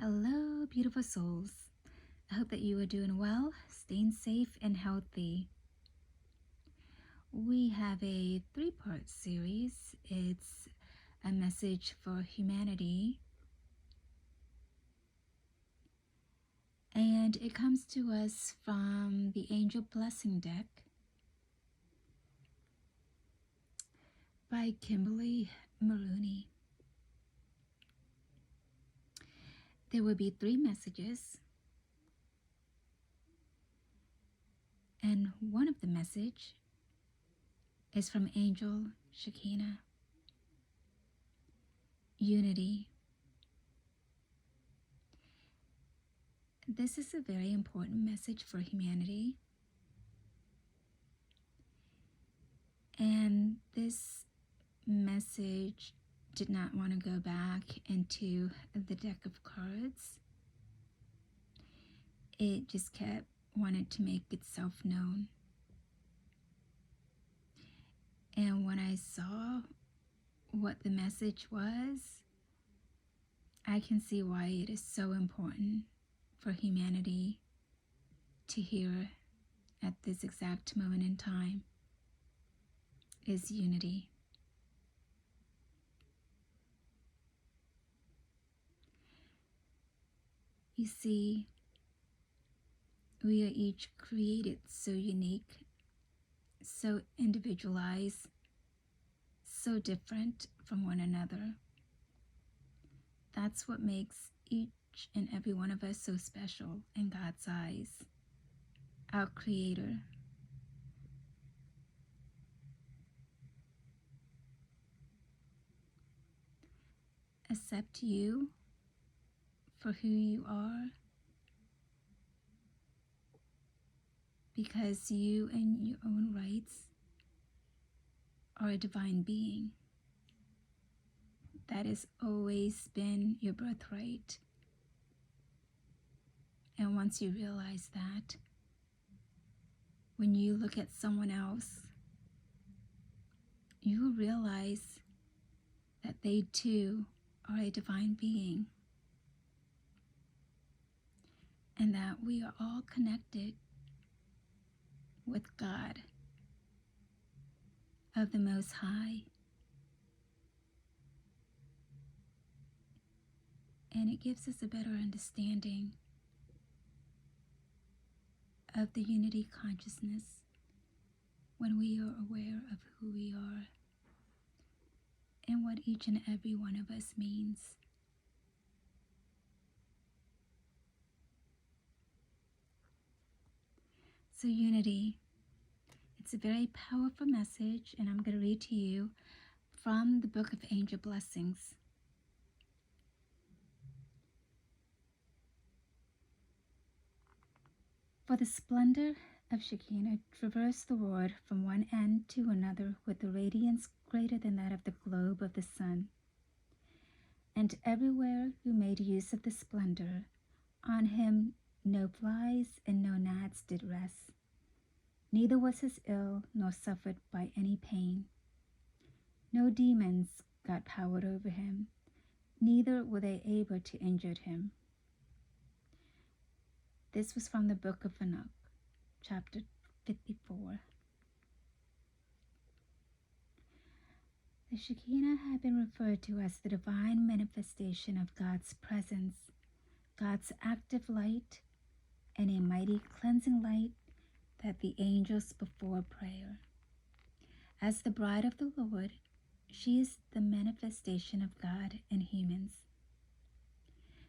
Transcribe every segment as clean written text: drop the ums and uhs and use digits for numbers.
Hello, beautiful souls. I hope that you are doing well, staying safe and healthy. We have a three-part series. It's a message for humanity, and it comes to us from the Angel Blessing deck by Kimberly Marooney. There will be three messages, and one of the message is from Angel Shekinah. Unity. This is a very important message for humanity. And this message did not want to go back into the deck of cards. It just kept wanted to make itself known. And when I saw what the message was, I can see why it is so important for humanity to hear at this exact moment in time is unity. You see, we are each created so unique, so individualized, so different from one another. That's what makes each and every one of us so special in God's eyes, our Creator. Accept you for who you are, because you in your own rights are a divine being. That has always been your birthright. And once you realize that, when you look at someone else, you will realize that they too are a divine being, and that we are all connected with God of the Most High. And it gives us a better understanding of the unity consciousness when we are aware of who we are and what each and every one of us means. So unity, it's a very powerful message, and I'm going to read to you from the Book of Angel Blessings. For the splendor of Shekinah traversed the world from one end to another with a radiance greater than that of the globe of the sun. And everywhere who made use of the splendor, on him no flies and no gnats did rest. Neither was he ill nor suffered by any pain. No demons got power over him, neither were they able to injure him. This was from the book of Enoch, chapter 54. The Shekinah had been referred to as the divine manifestation of God's presence, God's active light, and a mighty cleansing light that the angels before prayer. As the bride of the Lord, she is the manifestation of God in humans.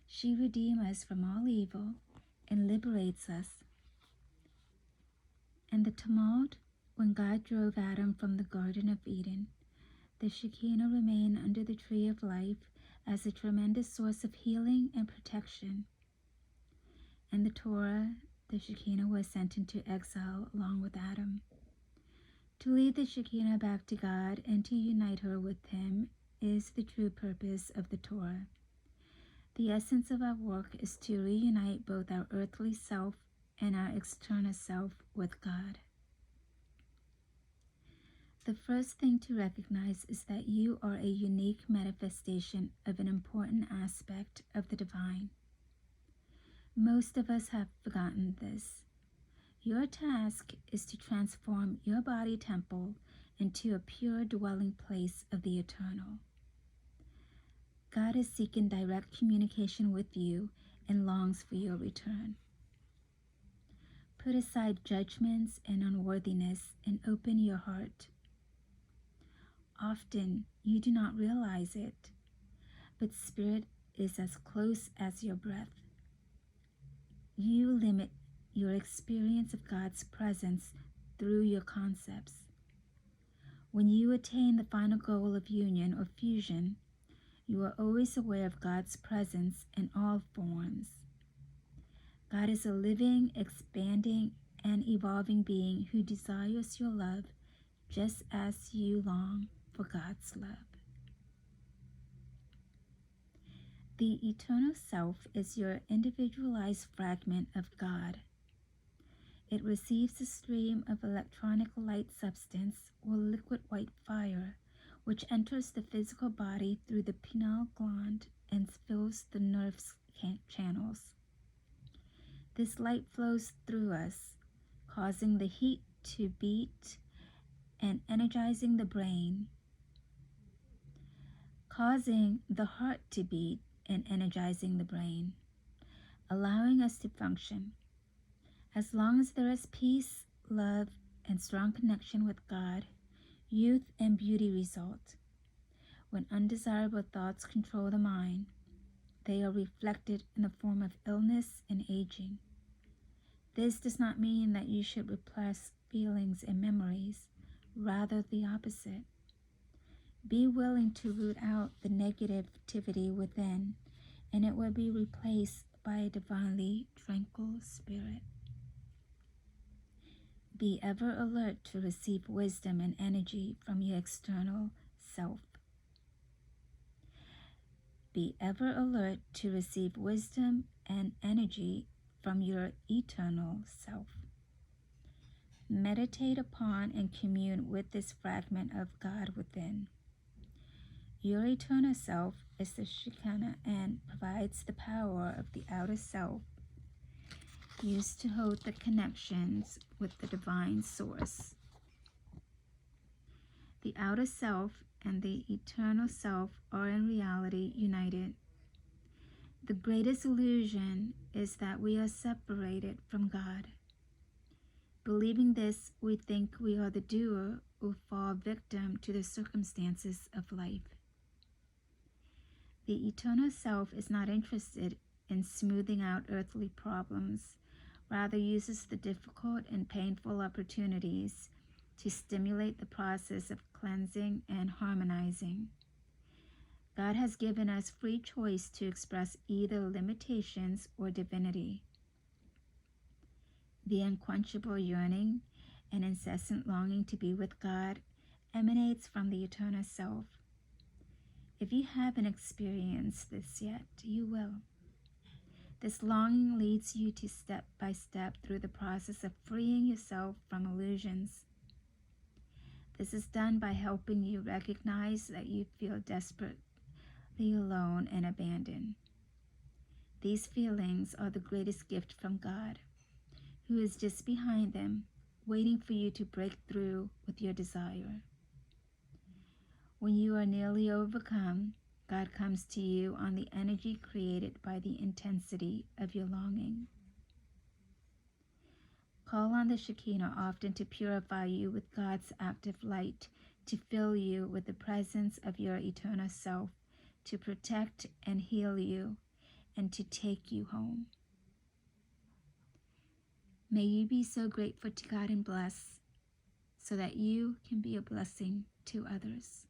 She redeems us from all evil and liberates us. In the tumult, when God drove Adam from the Garden of Eden, the Shekinah remained under the tree of life as a tremendous source of healing and protection. In the Torah, the Shekinah was sent into exile along with Adam. To lead the Shekinah back to God and to unite her with Him is the true purpose of the Torah. The essence of our work is to reunite both our earthly self and our external self with God. The first thing to recognize is that you are a unique manifestation of an important aspect of the divine. Most of us have forgotten this. Your task is to transform your body temple into a pure dwelling place of the eternal. God is seeking direct communication with you and longs for your return. Put aside judgments and unworthiness and open your heart. Often you do not realize it, but spirit is as close as your breath. You limit your experience of God's presence through your concepts. When you attain the final goal of union or fusion, you are always aware of God's presence in all forms. God is a living, expanding, and evolving being who desires your love just as you long for God's love. The eternal self is your individualized fragment of God. It receives a stream of electronic light substance or liquid white fire, which enters the physical body through the pineal gland and fills the nerve channels. This light flows through us, causing the heat to beat and energizing the brain, causing the heart to beat and energizing the brain, allowing us to function. As long as there is peace, love, and strong connection with God, youth and beauty result. When undesirable thoughts control the mind, they are reflected in the form of illness and aging. This does not mean that you should repress feelings and memories, rather the opposite. Be willing to root out the negativity within, and it will be replaced by a divinely tranquil spirit. Be ever alert to receive wisdom and energy from your external self. Be ever alert to receive wisdom and energy from your eternal self. Meditate upon and commune with this fragment of God within. Your eternal self is the Shekinah and provides the power of the outer self, used to hold the connections with the divine source. The outer self and the eternal self are in reality united. The greatest illusion is that we are separated from God. Believing this, we think we are the doer or fall victim to the circumstances of life. The eternal self is not interested in smoothing out earthly problems, rather uses the difficult and painful opportunities to stimulate the process of cleansing and harmonizing. God has given us free choice to express either limitations or divinity. The unquenchable yearning and incessant longing to be with God emanates from the eternal self. If you haven't experienced this yet, you will. This longing leads you to step by step through the process of freeing yourself from illusions. This is done by helping you recognize that you feel desperately alone and abandoned. These feelings are the greatest gift from God, who is just behind them, waiting for you to break through with your desire. When you are nearly overcome, God comes to you on the energy created by the intensity of your longing. Call on the Shekinah often to purify you with God's active light, to fill you with the presence of your eternal self, to protect and heal you, and to take you home. May you be so grateful to God and blessed, so that you can be a blessing to others.